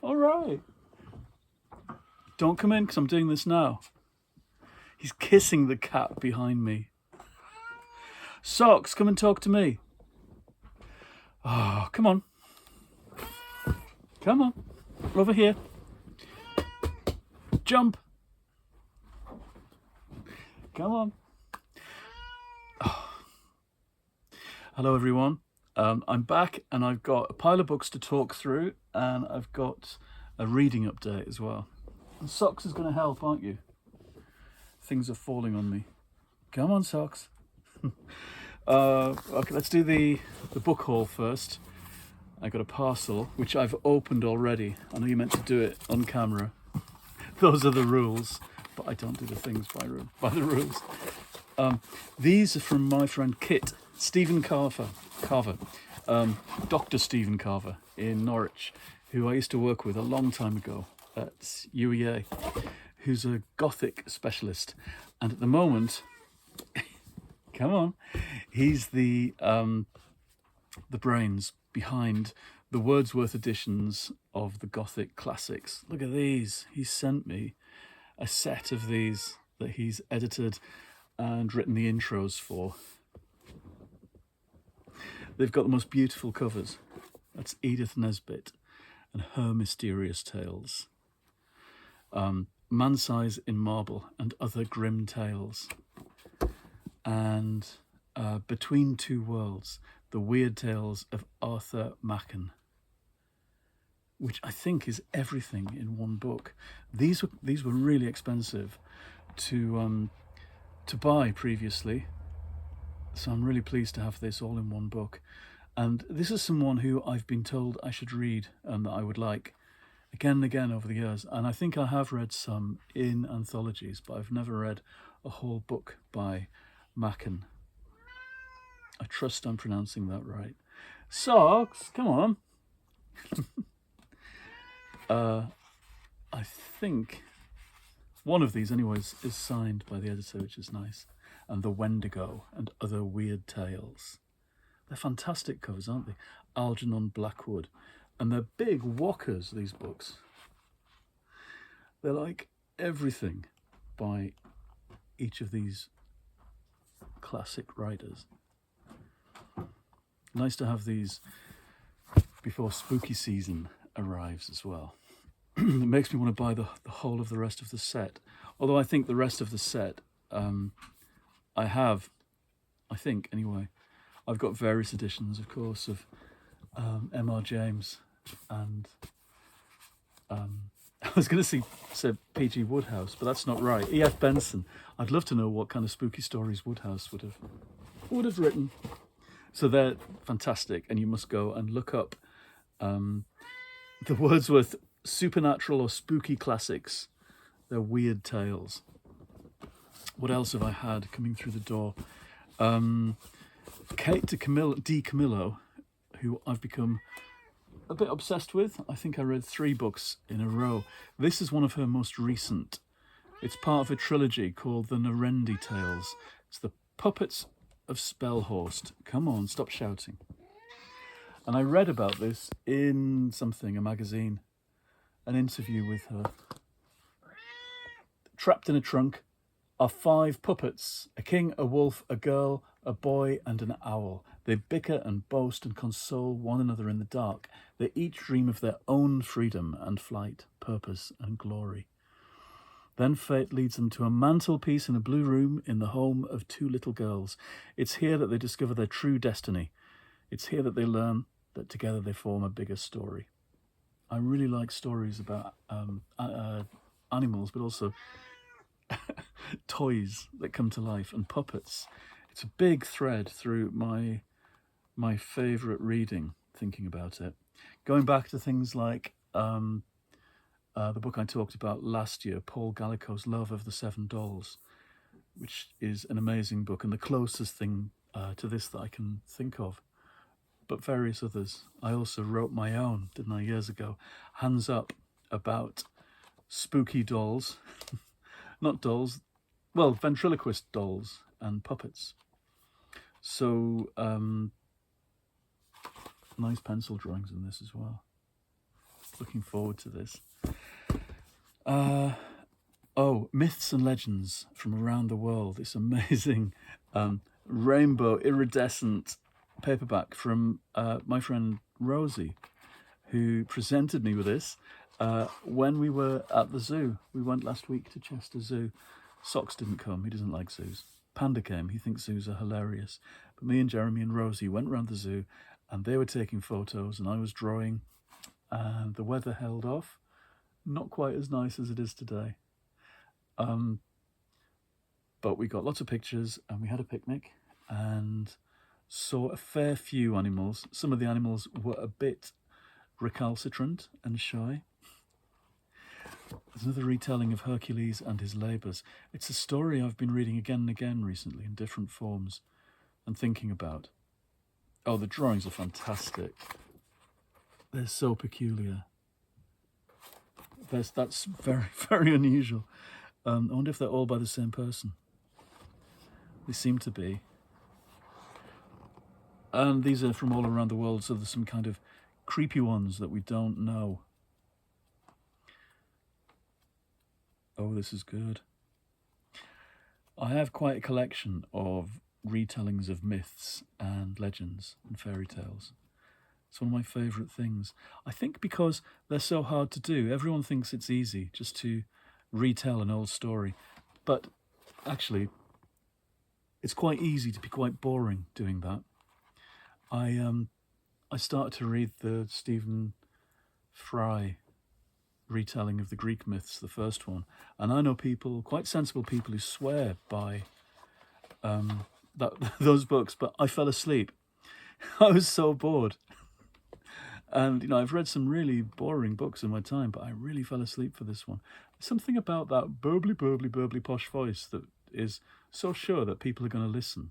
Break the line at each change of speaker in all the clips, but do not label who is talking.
All right. Don't come in because I'm doing this now. He's kissing the cat behind me. Socks, come and talk to me. Oh, come on. Come on. Over here. Jump. Come on. Oh. Hello, everyone. I'm back and I've got a pile of books to talk through and I've got a reading update as well. And Socks is going to help, aren't you? Things are falling on me. Come on, Socks. Okay, let's do the book haul first. I got a parcel which I've opened already. I know you meant to do it on camera. Those are the rules, but I don't do the things by the rules. These are from my friend Kit, Stephen Carver, Dr. Stephen Carver in Norwich, who I used to work with a long time ago at UEA, who's a gothic specialist. And at the moment, come on, he's the brains behind the Wadsworth editions of the Gothic classics. Look at these. He sent me a set of these that he's edited and written the intros for. They've got the most beautiful covers. That's Edith Nesbit and Her Mysterious Tales. Man-Size in Marble and Other Grim Tales. And Between Two Worlds, The Weird Tales of Arthur Machen, which I think is everything in one book. These were really expensive to buy previously, so I'm really pleased to have this all in one book. And this is someone who I've been told I should read and that I would like again and again over the years. And I think I have read some in anthologies, but I've never read a whole book by Machen. I trust I'm pronouncing that right. Socks, come on. I think one of these anyways is signed by the editor, which is nice. And The Wendigo and Other Weird Tales. They're fantastic covers, aren't they? Algernon Blackwood. And they're big whockers, these books. They're like everything by each of these classic writers. Nice to have these before spooky season arrives as well. It makes me want to buy the whole of the rest of the set. Although I think the rest of the set, I think anyway, I've got various editions, of course, of M.R. James and I was going to say P.G. Wodehouse, but that's not right. E.F. Benson. I'd love to know what kind of spooky stories Wodehouse would have written. So they're fantastic, and you must go and look up the Wordsworth supernatural or spooky classics. They're weird tales. What else have I had coming through the door? Kate DiCamillo, who I've become a bit obsessed with. I think I read 3 books in a row. This is one of her most recent. It's part of a trilogy called the Narendi Tales. It's the Puppets of Spellhorst. Come on, stop shouting. And I read about this in a magazine, an interview with her. Trapped in a trunk are 5 puppets, a king, a wolf, a girl, a boy and an owl. They bicker and boast and console one another in the dark. They each dream of their own freedom and flight, purpose and glory. Then fate leads them to a mantelpiece in a blue room in the home of 2 little girls. It's here that they discover their true destiny. It's here that they learn that together they form a bigger story. I really like stories about animals, but also toys that come to life and puppets. It's a big thread through my favourite reading, thinking about it. Going back to things like the book I talked about last year, Paul Gallico's Love of the 7 Dolls, which is an amazing book and the closest thing to this that I can think of, but various others. I also wrote my own, didn't I, years ago, Hands Up, about spooky dolls, not dolls, well, ventriloquist dolls and puppets. So, nice pencil drawings in this as well. looking forward to this. Myths and Legends from Around the World. This amazing rainbow iridescent paperback from my friend Rosie, who presented me with this when we were at the zoo. We went last week to Chester Zoo. Socks didn't come, he doesn't like zoos. Panda came, he thinks zoos are hilarious. But me and Jeremy and Rosie went around the zoo and they were taking photos and I was drawing, and the weather held off. Not quite as nice as it is today. But we got lots of pictures and we had a picnic and saw a fair few animals. Some of the animals were a bit recalcitrant and shy. There's another retelling of Hercules and his labours. It's a story I've been reading again and again recently in different forms and thinking about. Oh, the drawings are fantastic. They're so peculiar. That's very, very unusual. I wonder if they're all by the same person. They seem to be. And these are from all around the world, so there's some kind of creepy ones that we don't know. Oh, this is good. I have quite a collection of retellings of myths and legends and fairy tales. It's one of my favourite things. I think because they're so hard to do. Everyone thinks it's easy just to retell an old story. But actually, it's quite easy to be quite boring doing that. I started to read the Stephen Fry retelling of the Greek myths, the first one, and I know people, quite sensible people, who swear by those books, but I fell asleep. I was so bored. And, I've read some really boring books in my time, but I really fell asleep for this one. There's something about that burbly posh voice that is so sure that people are going to listen.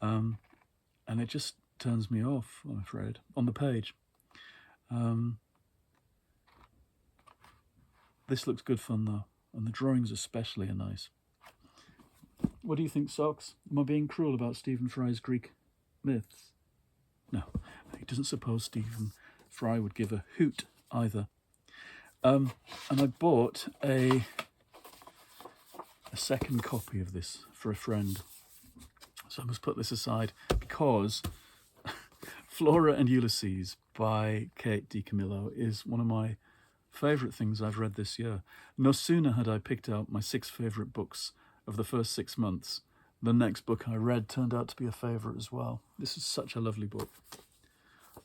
And it just turns me off, I'm afraid, on the page. This looks good fun, though, and the drawings especially are nice. What do you think, Socks? Am I being cruel about Stephen Fry's Greek myths? No, he doesn't suppose Stephen Fry would give a hoot either. And I bought a second copy of this for a friend. So I must put this aside because Flora and Ulysses by Kate DiCamillo is one of my favourite things I've read this year. No sooner had I picked out my 6 favourite books of the first 6 months, the next book I read turned out to be a favourite as well. This is such a lovely book.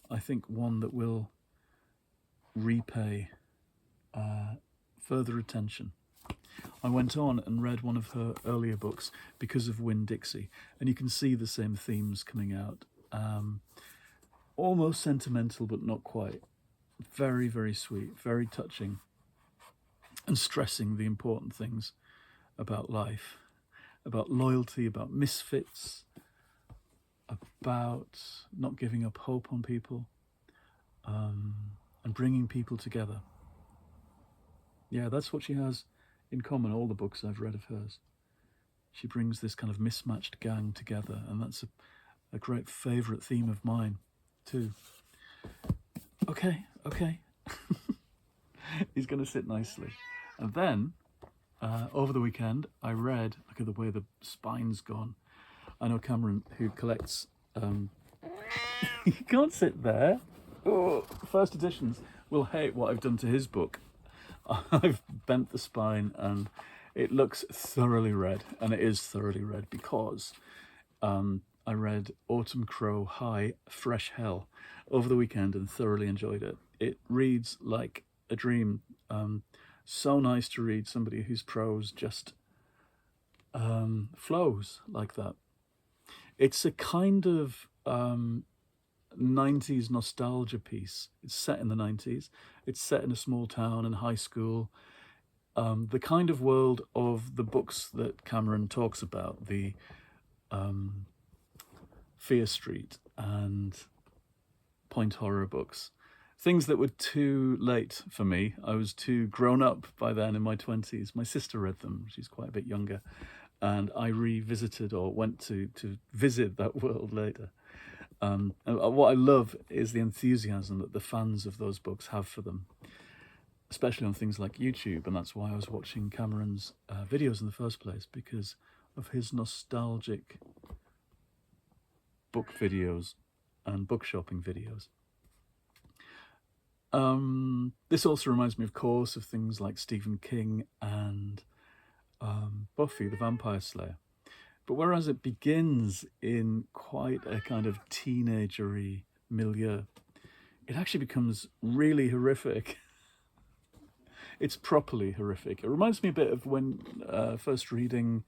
I think one that will repay further attention. I went on and read one of her earlier books, Because of Winn-Dixie, and you can see the same themes coming out. Almost sentimental, but not quite. Very, very sweet, very touching, and stressing the important things about life, about loyalty, about misfits, about not giving up hope on people, and bringing people together. Yeah, that's what she has in common, all the books I've read of hers. She brings this kind of mismatched gang together, and that's a great favourite theme of mine, too. Okay. He's going to sit nicely. And then, over the weekend, I read, look at the way the spine's gone. I know Cameron, who collects, you can't sit there. Oh, first editions will hate what I've done to his book. I've bent the spine and it looks thoroughly red, and it is thoroughly red because I read Autumn Crow High Fresh Hell over the weekend and thoroughly enjoyed it. It reads like a dream. So nice to read somebody whose prose just flows like that. It's a kind of 90s nostalgia piece. It's set in the 90s. It's set in a small town and high school. The kind of world of the books that Cameron talks about, the Fear Street and Point Horror books. Things that were too late for me. I was too grown up by then in my 20s. My sister read them. She's quite a bit younger. And I revisited or went to visit that world later. And what I love is the enthusiasm that the fans of those books have for them, especially on things like YouTube. And that's why I was watching Cameron's videos in the first place, because of his nostalgic book videos and book shopping videos. This also reminds me, of course, of things like Stephen King and Buffy the Vampire Slayer. But whereas it begins in quite a kind of teenagery milieu, it actually becomes really horrific. It's properly horrific. It reminds me a bit of when first reading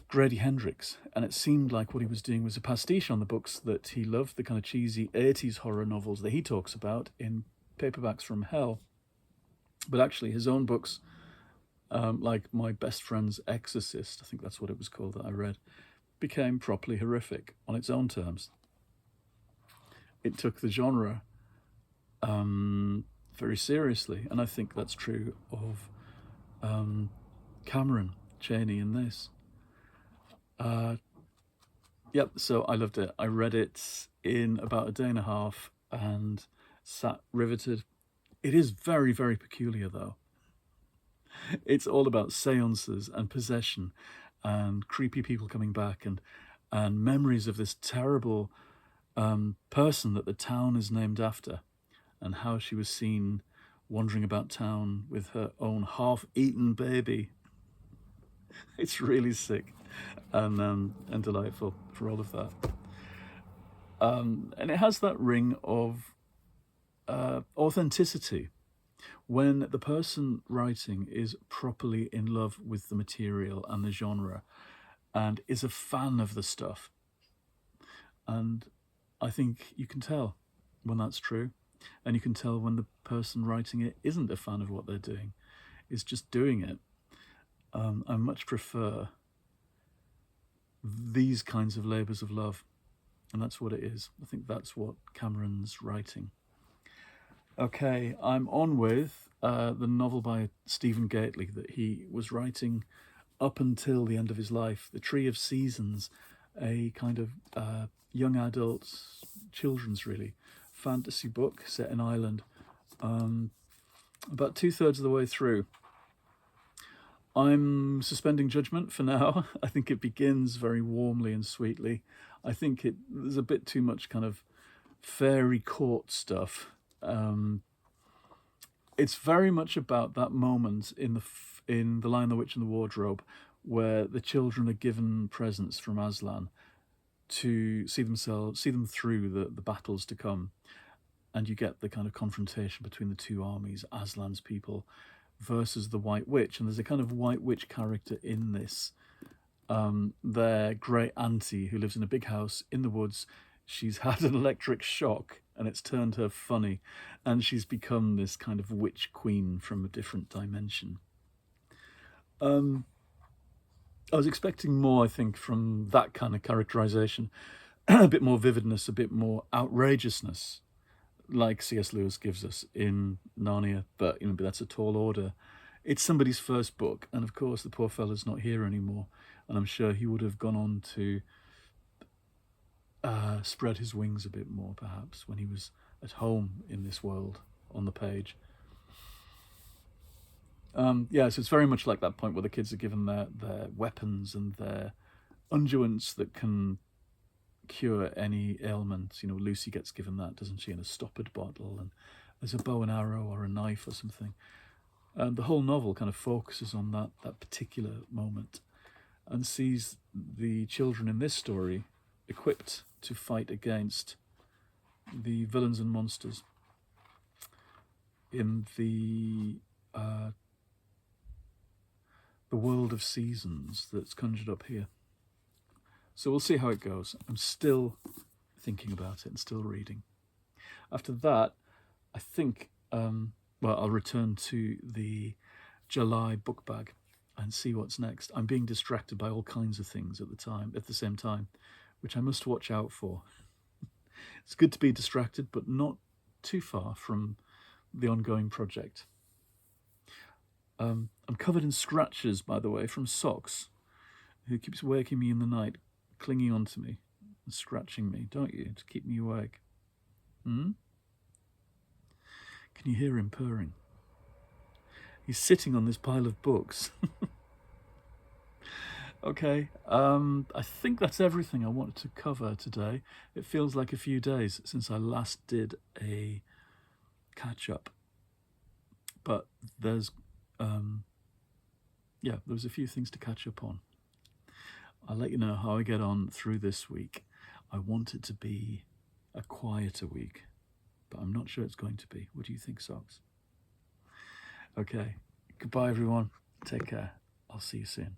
Grady Hendrix, and it seemed like what he was doing was a pastiche on the books that he loved, the kind of cheesy 80s horror novels that he talks about in Paperbacks from Hell. But actually his own books, like My Best Friend's Exorcist, I think that's what it was called that I read, became properly horrific on its own terms. It took the genre very seriously, and I think that's true of Cameron Chaney in this. Yep, so I loved it. I read it in about a day and a half and sat riveted. It is very, very peculiar, though. It's all about seances and possession and creepy people coming back and memories of this terrible person that the town is named after, and how she was seen wandering about town with her own half-eaten baby. It's really sick and delightful for all of that. And it has that ring of authenticity when the person writing is properly in love with the material and the genre and is a fan of the stuff. And I think you can tell when that's true, and you can tell when the person writing it isn't a fan of what they're doing, is just doing it. I much prefer these kinds of labours of love, and that's what it is. I think that's what Cameron's writing. Okay, I'm on with the novel by Stephen Gately that he was writing up until the end of his life, The Tree of Seasons, a kind of young adult, children's really, fantasy book set in Ireland. About 2/3 of the way through. I'm suspending judgment for now. I think it begins very warmly and sweetly. I think there's a bit too much kind of fairy court stuff. It's very much about that moment in The Lion, the Witch and the Wardrobe, where the children are given presents from Aslan to see them through the battles to come, and you get the kind of confrontation between the two armies, Aslan's people versus the White Witch. And there's a kind of White Witch character in this, their great auntie who lives in a big house in the woods. She's had an electric shock and it's turned her funny, and she's become this kind of witch queen from a different dimension. I was expecting more, I think, from that kind of characterization, a bit more vividness, a bit more outrageousness, like C.S. Lewis gives us in Narnia, but that's a tall order. It's somebody's first book, and of course the poor fella's not here anymore, and I'm sure he would have gone on to spread his wings a bit more, perhaps, when he was at home in this world on the page. So it's very much like that point where the kids are given their weapons and their unguents that can cure any ailment. Lucy gets given that, doesn't she, in a stoppered bottle, and there's a bow and arrow or a knife or something. And the whole novel kind of focuses on that particular moment and sees the children in this story equipped to fight against the villains and monsters in the world of seasons that's conjured up here. So we'll see how it goes. I'm still thinking about it and still reading. After that, I think, I'll return to the July book bag and see what's next. I'm being distracted by all kinds of things at the same time, which I must watch out for. It's good to be distracted, but not too far from the ongoing project. I'm covered in scratches, by the way, from Socks, who keeps waking me in the night, clinging on to me. and scratching me, don't you, to keep me awake? Hmm? Can you hear him purring? He's sitting on this pile of books. Okay, I think that's everything I wanted to cover today. It feels like a few days since I last did a catch-up. But there's, yeah, there was a few things to catch up on. I'll let you know how I get on through this week. I want it to be a quieter week, but I'm not sure it's going to be. What do you think, Socks? Okay, goodbye everyone. Take care. I'll see you soon.